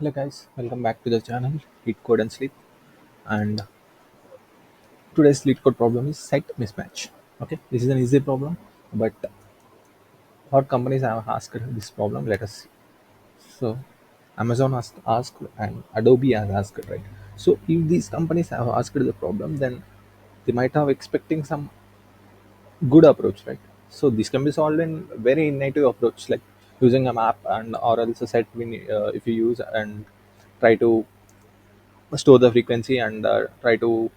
Hello guys, welcome back to the channel LeetCode and Sleep. And today's LeetCode problem is set mismatch. Okay, this is an easy problem, but what companies have asked this problem? Let us see. So, Amazon has asked and Adobe has asked, right? So, if these companies have asked the problem, then they might have expecting some good approach, right? So, this can be solved in very native approach, like using a map and or else a set. If you use and try to store the frequency and try to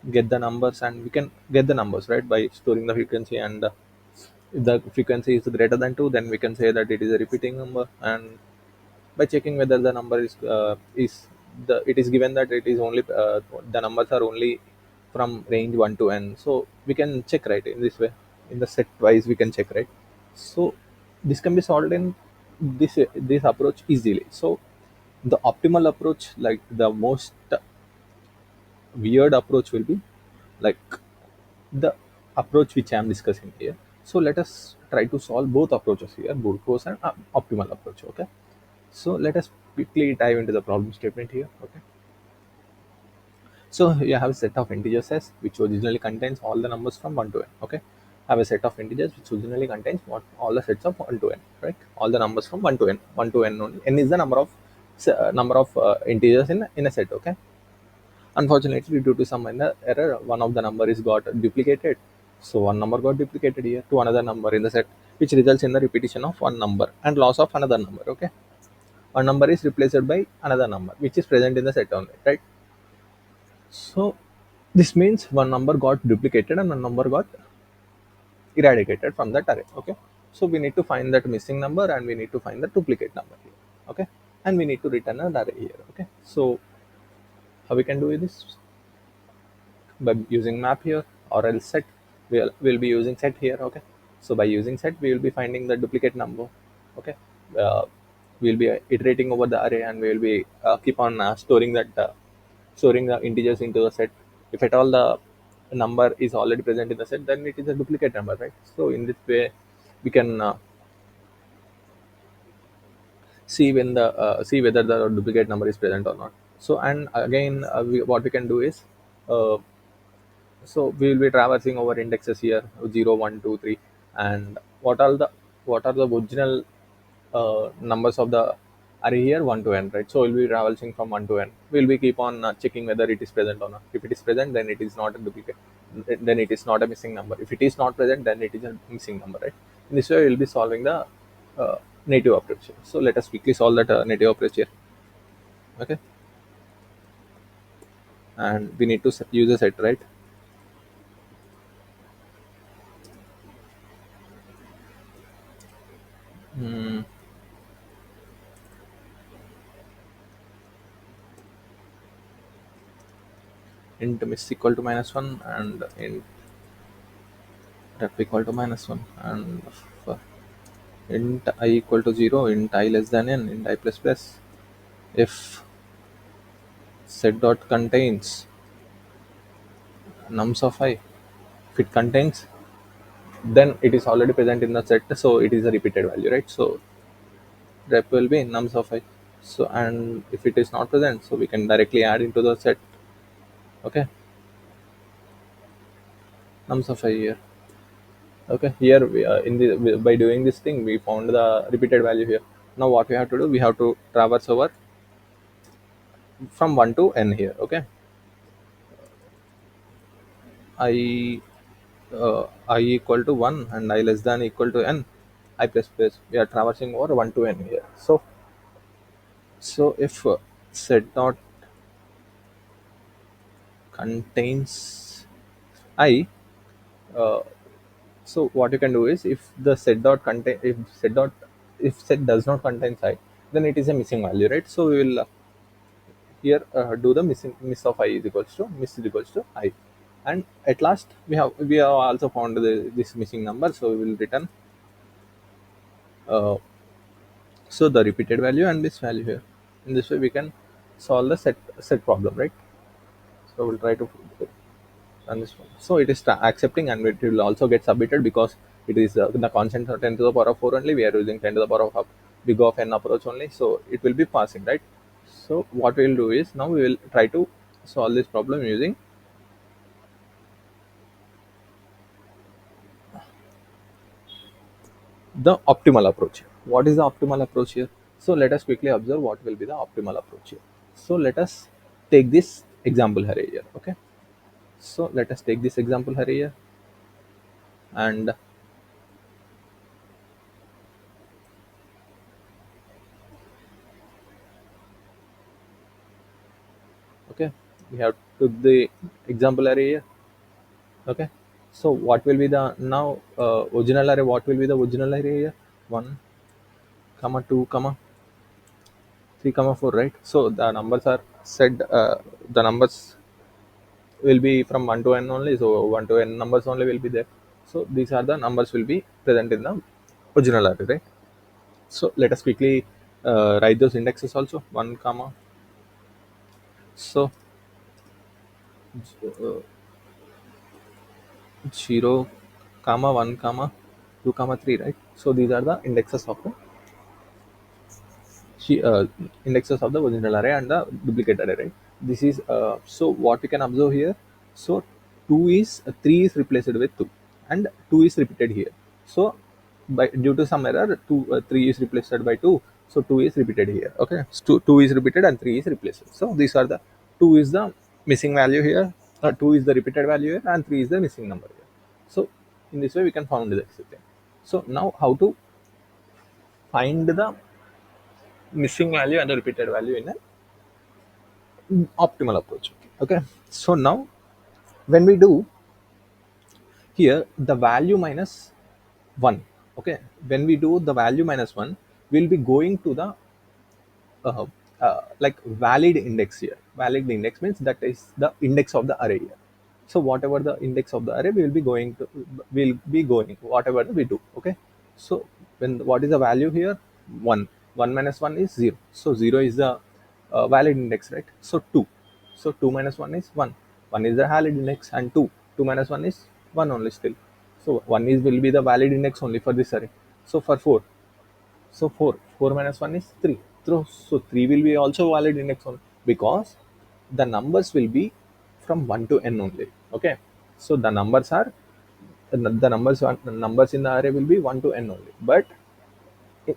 get the numbers, and we can get the numbers right by storing the frequency, and if the frequency is greater than 2, then we can say that it is a repeating number. And by checking whether the number is the it is given that it is only the numbers are only from range 1 to n, so we can check right in this way. In the set wise we can check, right? So this can be solved in this approach easily. So the optimal approach, like the most weird approach, will be like the approach which I am discussing here. So let us try to solve both approaches here, brute force and optimal approach. Okay. So let us quickly dive into the problem statement here. Okay. So you have a set of integers s which originally contains all the numbers from 1 to n. Okay. Have a set of integers which originally contains what all the sets of 1 to n. Right. All the numbers from 1 to n. 1 to n only. N is the number of integers in a set. Okay. Unfortunately, due to some error, one of the number is got duplicated. So one number got duplicated here to another number in the set, which results in the repetition of one number and loss of another number. Okay, one number is replaced by another number, which is present in the set only, right? So this means one number got duplicated and one number got eradicated from that array. Okay, so we need to find that missing number and we need to find the duplicate number here. Okay, and we need to return an array here. Okay, so how we can do this? By using map here, or else set. We'll be using set here. Okay, so by using set we will be finding the duplicate number. Okay, uh, we'll be iterating over the array, and we will be keep on storing the integers into the set. If at all the number is already present in the set, then it is a duplicate number, right? So in this way we can see whether the duplicate number is present or not. So, and again, what we can do is, uh, so we will be traversing over indexes here, 0 1 2 3, and what are the original numbers of the array here, 1 to n, right? So we'll be traversing from 1 to n. We'll be keep on checking whether it is present or not. If it is present, then it is not a duplicate, then it is not a missing number. If it is not present, then it is a missing number, right? In this way we'll be solving the uh, native approach here. So let us quickly solve that native approach here. Okay, and we need to use a set, right? Hmm. Int miss equal to -1 and int rep equal to -1, and for int I equal to 0, int I less than n, int I plus plus. If set dot contains nums of I, if it contains, then it is already present in the set, so it is a repeated value, right? So rep will be nums of I. So, and if it is not present, so we can directly add into the set. Okay, nums of I here. Okay, here by doing this thing we found the repeated value here. Now what we have to do, we have to traverse over from 1 to n here. Okay, I equal to 1 and I less than equal to n, I plus plus, we are traversing over 1 to n here. So if set dot contains I, uh, so what you can do is, if the set dot contain if set dot if set does not contain I, then it is a missing value, right? So we will here do the miss of I is equals to miss is equals to I, and at last we have also found this missing number, so we will return uh, so the repeated value and this value here. In this way we can solve the set problem, right? So we'll try to run this one. So it is accepting, and it will also get submitted because it is the constant of 10 to the power of 4 only. We are using 10 to the power of big of n approach only, so it will be passing, right? So what we'll do is, now we will try to solve this problem using the optimal approach here. What is the optimal approach here? So let us quickly observe what will be the optimal approach here. So let us take this example array here. Okay. So let us take this example array here, and okay, we have took the example array here. Okay. So what will be the now original array? What will be the original array here? 1 comma 2 comma 3 comma 4, right? So the numbers are said, the numbers will be from 1 to n only, so 1 to n numbers only will be there. So these are the numbers will be present in the original array, right? So let us quickly write those indexes also. 1 comma, so uh, 0 comma 1 comma 2 comma 3, right? So these are the indexes of the indexes of the original array and the duplicate array, right? This is so what we can observe here. So 2 is 3 is replaced with 2, and 2 is repeated here. So by due to some error, 3 is replaced by 2, so 2 is repeated here. Okay, so 2 is repeated and 3 is replaced. So these are the 2 is the missing value here, 2 is the repeated value here, and 3 is the missing number here. So in this way we can find the thing. So now how to find the missing value and the repeated value in an optimal approach. Okay, so now when we do here the value minus 1, okay, when we do the value minus 1, we'll be going to the uh, like valid index here. Valid index means that is the index of the array here. So whatever the index of the array, will be going whatever we do. Okay, so when what is the value here? 1. 1 minus 1 is 0. So 0 is the valid index, right? So 2. So 2 minus 1 is 1. 1 is the valid index, and 2. 2 minus 1 is 1 only still. So 1 is will be the valid index only for this array. So for 4, so 4 minus 1 is 3. So 3 will be also valid index only, because the numbers will be from 1 to n only. Okay. So the numbers are the numbers in the array will be 1 to n only. But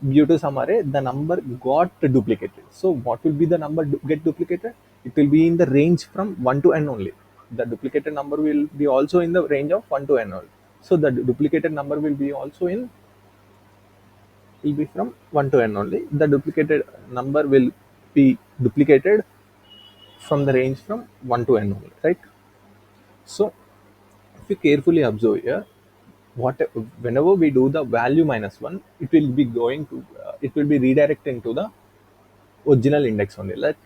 due to some array, the number got duplicated. So what will be the number get duplicated? It will be in the range from 1 to n only. The duplicated number will be also in the range of 1 to n only. So the duplicated number will be from 1 to n only. The duplicated number will be duplicated from the range from 1 to n only, right? So if you carefully observe here, what whenever we do the value minus 1, it will be going to it will be redirecting to the original index only. Let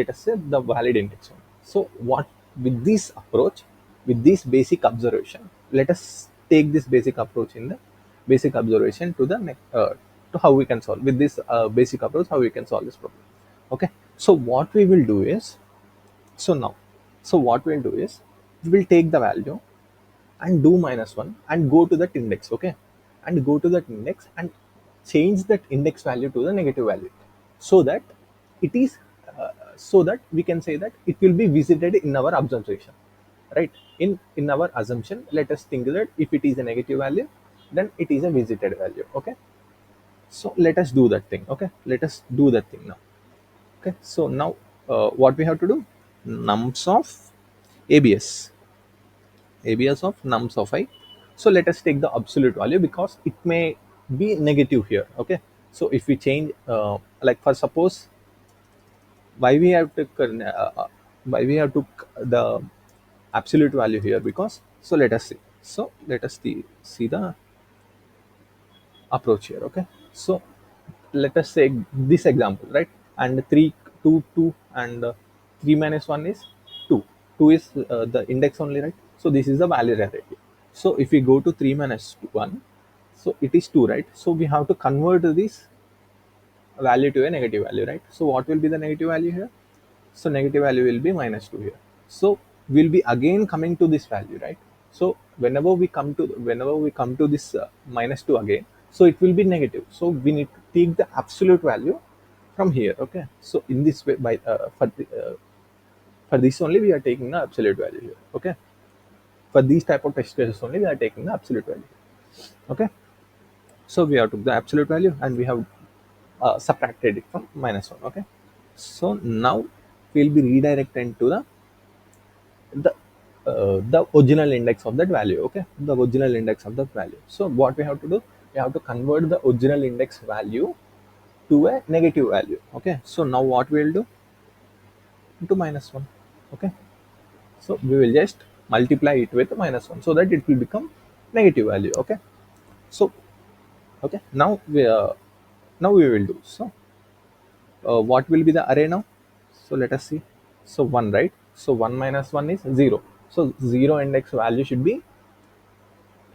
us say the valid index only. So what, with this approach, with this basic observation, let us take this basic approach in the basic observation to the next to how we can solve with this basic approach, how we can solve this problem. Okay, so what we will do is, so now, so what we'll do is, we will take the value and do minus 1 and go to that index. Okay, and go to that index and change that index value to the negative value, so that it is so that we can say that it will be visited in our observation, right? In our assumption, let us think that if it is a negative value, then it is a visited value. Okay, so let us do that thing. Okay, let us do that thing now. Okay, so now what we have to do, nums of abs abs of nums of I. So let us take the absolute value, because it may be negative here. Okay, so if we change like for suppose, why we have to why we have to the absolute value here, because, so let us see, so let us see the approach here. Okay, so let us say this example, right? And 3 2 2 and 3 minus 1 is 2. 2 is the index only, right? So this is the valid array. So if we go to 3 minus 1, so it is 2, right? So we have to convert this value to a negative value, right? So what will be the negative value here? So negative value will be minus 2 here. So we'll be again coming to this value, right? So whenever we come to this minus 2 again, so it will be negative. So we need to take the absolute value from here. Okay, so in this way, by for this only we are taking the absolute value here. Okay, for these type of test cases only we are taking the absolute value. Okay, so we have took the absolute value and we have subtracted it from minus 1. Okay, so now we'll be redirected to the original index of that value. Okay, the original index of that value. So what we have to do, we have to convert the original index value to a negative value. Okay, so now what we'll do, into minus 1. Okay, so we will just multiply it with minus 1 so that it will become negative value. Okay, so okay, now we will do so. What will be the array now? So let us see. So 1, right? So 1 minus 1 is 0. So 0 index value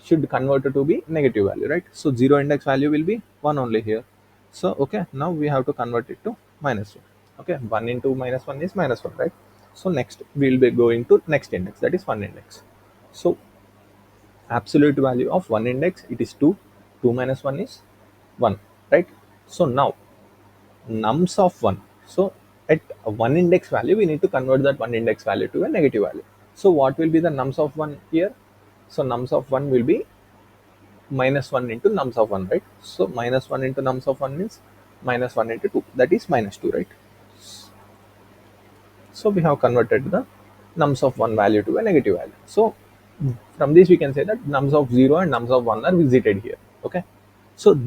should convert it to be negative value, right? So 0 index value will be 1 only here. So okay, now we have to convert it to minus 1. Okay, 1 into minus 1 is minus 1, right? So next we'll be going to next index, that is 1 index. So absolute value of 1 index, it is 2. 2 minus 1 is 1, right? So now nums of 1. So at one index value, we need to convert that one index value to a negative value. So what will be the nums of 1 here? So nums of 1 will be minus 1 into nums of 1, right? So minus 1 into nums of 1 means minus 1 into 2, that is minus 2, right? So we have converted the nums of 1 value to a negative value. So from this we can say that nums of 0 and nums of 1 are visited here. Okay, so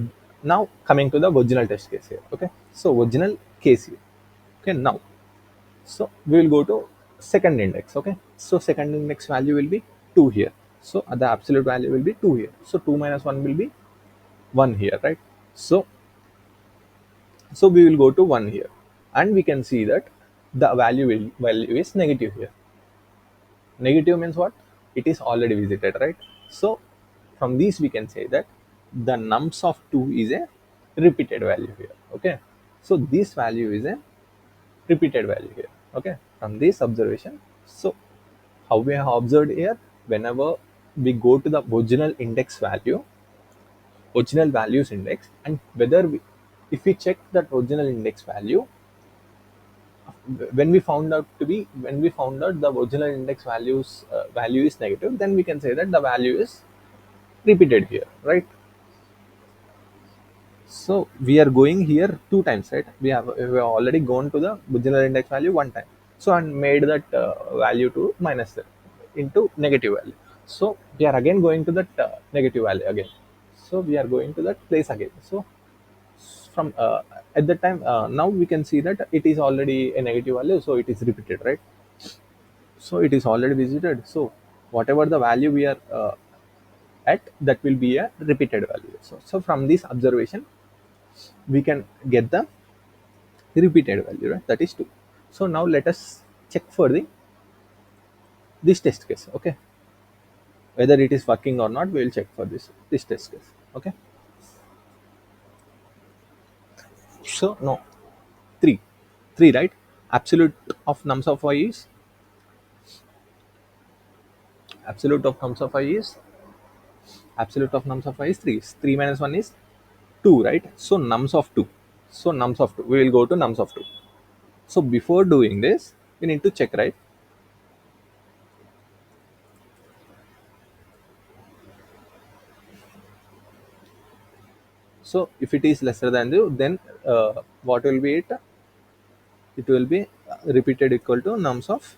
now coming to the original test case here. Okay, so original case here. Okay, now so we will go to second index. Okay, so second index value will be 2 here. So the absolute value will be 2 here. So 2 minus 1 will be 1 here, right? So we will go to 1 here, and we can see that the value is negative here. Negative means what? It is already visited, right? So from these we can say that the nums of 2 is a repeated value here. Okay, so this value is a repeated value here. Okay, from this observation, so how we have observed here, whenever we go to the original index value, original values index, and whether if we check that original index value, when we found out the original index value is negative, then we can say that the value is repeated here, right? So we are going here two times, right? We have already gone to the original index value one time, so and made that value to minus into negative value. So we are again going to that negative value again. So we are going to that place again. So from at that time, now we can see that it is already a negative value, so it is repeated, right? So it is already visited. So whatever the value we are at, that will be a repeated value. So from this observation, we can get the repeated value, right? That is 2. So now let us check for this test case. Okay, whether it is working or not, we will check for this test case. Okay, so no, 3, 3, right? Absolute of nums of y is absolute of nums of y is absolute of nums of y is 3. 3 minus 1 is 2, right? So nums of 2. So nums of 2. We will go to nums of 2. So before doing this, we need to check, right? So if it is lesser than 0, then what will be it? It will be repeated equal to nums of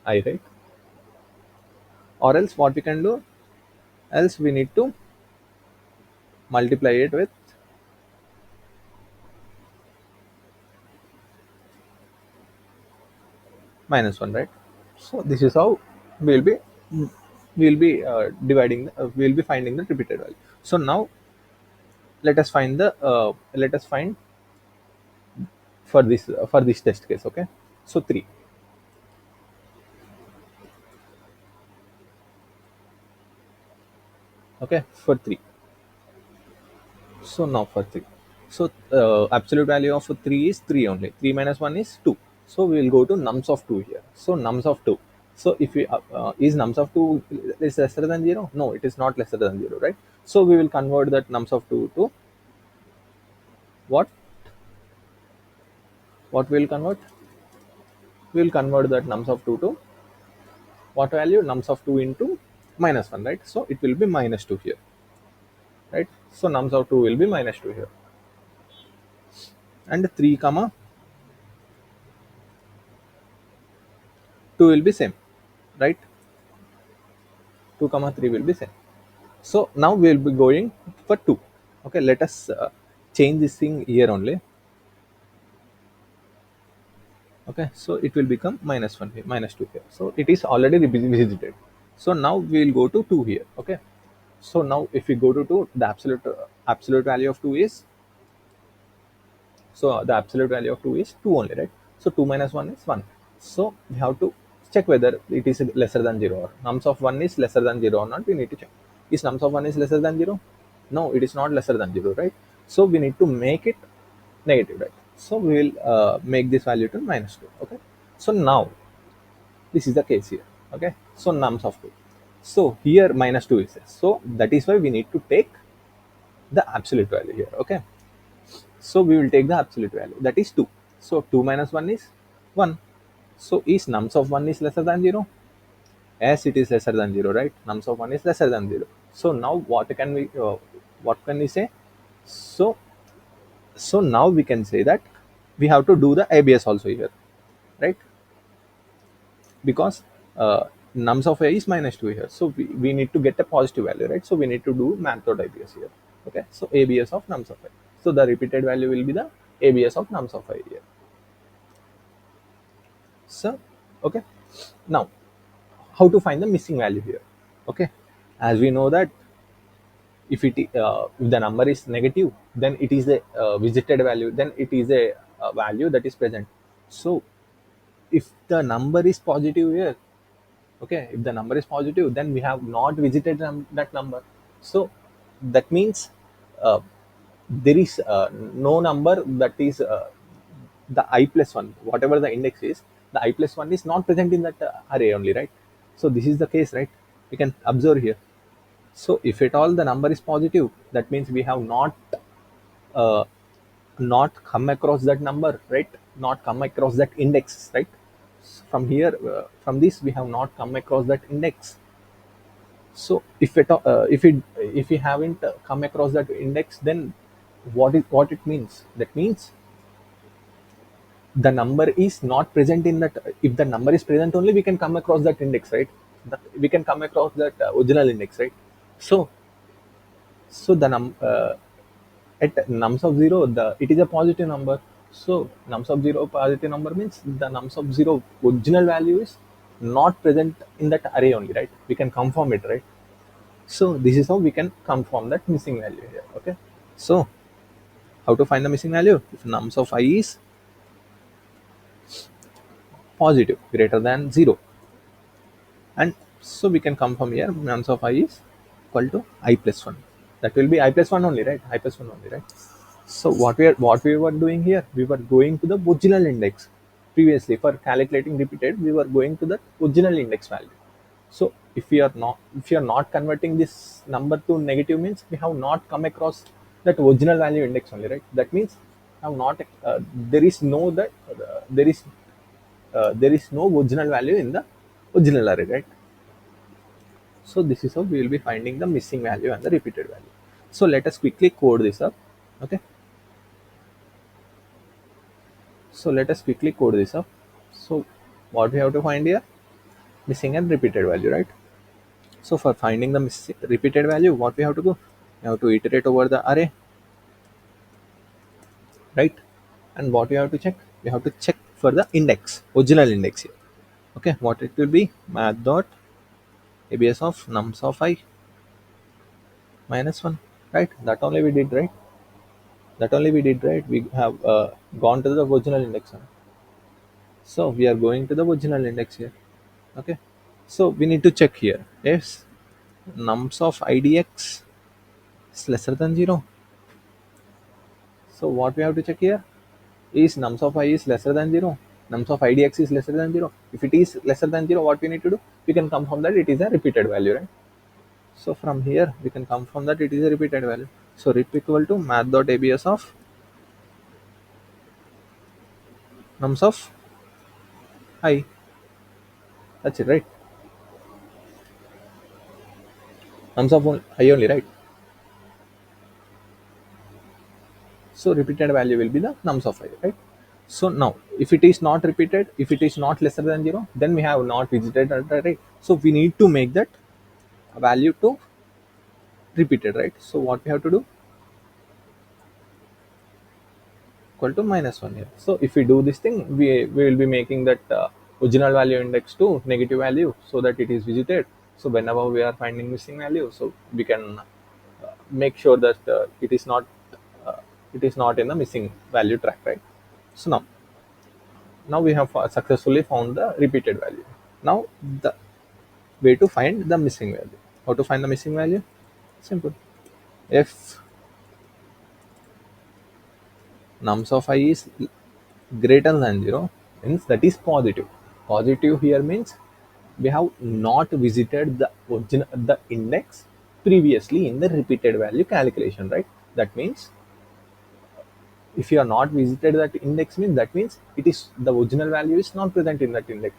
I, right? Or else what we can do? Else we need to multiply it with minus 1, right? So this is how we'll be we'll be finding the repeated value. So now let us find for this test case. Okay, so 3. Okay, for 3. So now for 3. So absolute value of 3 is 3 only. 3 minus 1 is 2. So we will go to nums of 2 here. So nums of 2. So if we is nums of 2 is lesser than 0? No, it is not lesser than 0, right? So we will convert that nums of 2 to what? What will convert? We will convert that nums of 2 to what value? Nums of 2 into minus 1, right? So it will be minus 2 here, right? So nums of 2 will be minus 2 here, and 3 comma 2 will be same, right? 2 comma 3 will be same. So now we will be going for 2. Okay, let us change this thing here only. Okay, so it will become minus 1 here, minus 2 here. So it is already visited. So now we will go to 2 here. Okay, so now if we go to 2, the absolute value of 2 is, so the absolute value of 2 is 2 only, right? So 2 minus 1 is 1. So we have to check whether it is lesser than 0, or nums of 1 is lesser than 0 or not. We need to check. Is nums of 1 is lesser than 0? No, it is not lesser than 0, right? So we need to make it negative, right? So we will make this value to minus 2. Okay, so now this is the case here. Okay, so nums of 2. So here minus 2 is there. So that is why we need to take the absolute value here. Okay, so we will take the absolute value, that is 2. So 2 minus 1 is 1. So is nums of 1 is lesser than 0? As it is lesser than 0, right? Nums of 1 is lesser than 0. So now what can we say? So now we can say that we have to do the ABS also here, right? Because nums of a is minus 2 here. So we need to get a positive value, right? So we need to do method ABS here. Okay, so ABS of nums of a. So the repeated value will be the ABS of nums of a here. So okay, now how to find the missing value here? Okay, as we know that if the number is negative, then it is a visited value, then it is a value that is present. So if the number is positive here, okay, if the number is positive, then we have not visited that number. So that means uh, there is no number that is the I plus 1, whatever the index is, the I plus 1 is not present in that array only, right? So this is the case, right? We can observe here. So if at all the number is positive, that means we have uh, not come across that number, right? Not come across that index, right? From here, from this, we have not come across that index. So if we haven't come across that index, then what it means? That means the number is not present in that. If the number is present only, we can come across that index, right? We can come across that original index, right? So so at nums of 0, the it is a positive number. So nums of 0 positive number means the nums of 0 original value is not present in that array only, right? We can confirm it, right? So this is how we can confirm that missing value here. Okay, so how to find the missing value? If nums of I is positive, greater than 0, and so we can confirm here nums of I is equal to I plus 1. That will be I plus 1 only, right? I plus 1 only, right? So what we were doing here, we were going to the original index. Previously, for calculating repeated, we were going to the original index value. So if we are not converting this number to negative, means we have not come across that original value index only, right? That means have not there is no that there is no original value in the original array, right? So this is how we will be finding the missing value and the repeated value. So let us quickly code this up. Okay, so let us quickly code this up. So what we have to find here? Missing and repeated value, right? So for finding the repeated value, what we have to do? We have to iterate over the array, right? And what we have to check? We have to check for the index, original index here. Okay, what it will be? Math dot abs of nums of I minus 1, right? That only we did, right? That only we did, right? We have gone to the original index. So we are going to the original index here. Okay, so we need to check here if nums of idx is lesser than 0. So what we have to check here is nums of I is lesser than 0. Nums of idx is lesser than 0. If it is lesser than 0, what we need to do? We can confirm that it is a repeated value, right? So from here we can confirm that it is a repeated value. So rep equal to math.abs of nums of I. That's it, right? Nums of I only, right? So repeated value will be the nums of I, right? So now, if it is not repeated, if it is not lesser than 0, then we have not visited array. So we need to make that value to repeated, right? So what we have to do, equal to -1 here. So if we do this thing, we will be making that original value index to negative value so that it is visited. So whenever we are finding missing value, so we can make sure that uh, it is not in the missing value track, right? So now we have successfully found the repeated value. Now the way to find the missing value. How to find the missing value? Simple. If nums of I is greater than 0, means that is positive. Positive here means we have not visited the original the index previously in the repeated value calculation, right? That means if you are not visited that index, means that means it is the original value is not present in that index,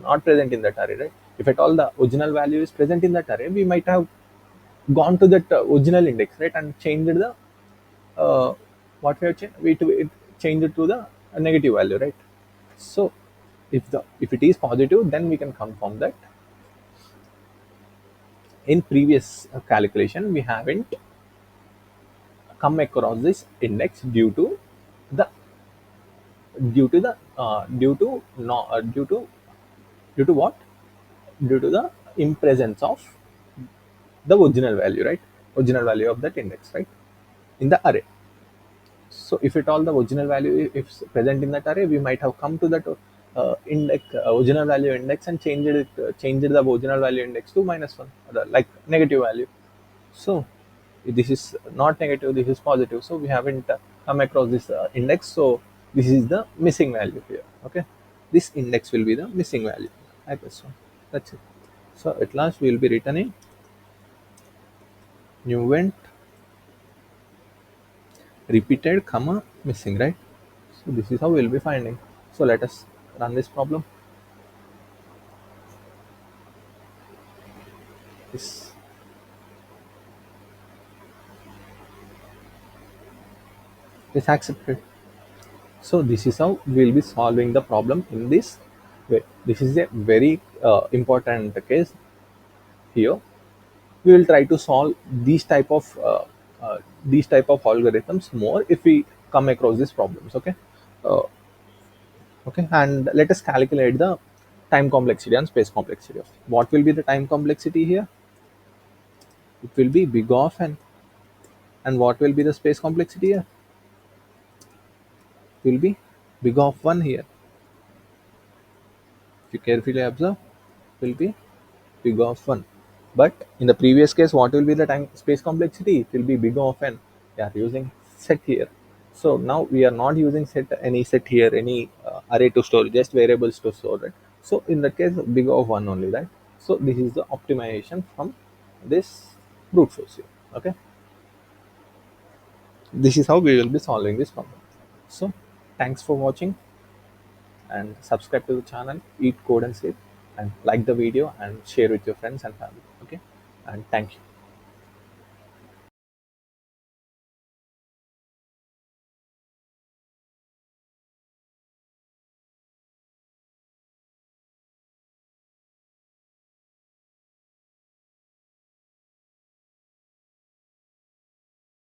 not present in that array, right? If at all the original value is present in that array, we might have gone to that original index, right, and changed the what we have changed, we change it to the negative value, right? So if it is positive, then we can confirm that in previous calculation we haven't come across this index the due to the due to no due to what, due to the impresence of the original value, right? Original value of that index, right, in the array. So if at all the original value if present in that array, we might have come to that index original value index and changed the original value index to -1, like negative value. So this is not negative, this is positive, so we haven't come across this index. So this is the missing value here, okay? This index will be the missing value, like this one. That's it. So at last we will be returning new event repeated comma missing, right? So this is how we'll be finding. So let us run this problem. This is accepted. So this is how we'll be solving the problem in this way. This is a very important case here. We will try to solve these type of algorithms more if we come across these problems. Okay, uh, okay, and let us calculate the time complexity and space complexity. What will be the time complexity here? It will be big of n. And what will be the space complexity here? Will be big of 1 here. If you carefully observe, will be big of 1. But in the previous case, what will be the time space complexity? It will be big of n. We are using set here. So now we are not using set here, any array to store, just variables to store, right? So in that case, big of 1 only, right? So this is the optimization from this brute force here. Okay. This is how we will be solving this problem. So thanks for watching, and subscribe to the channel, eat code and sleep, and like the video and share with your friends and family. Okay, and thank you.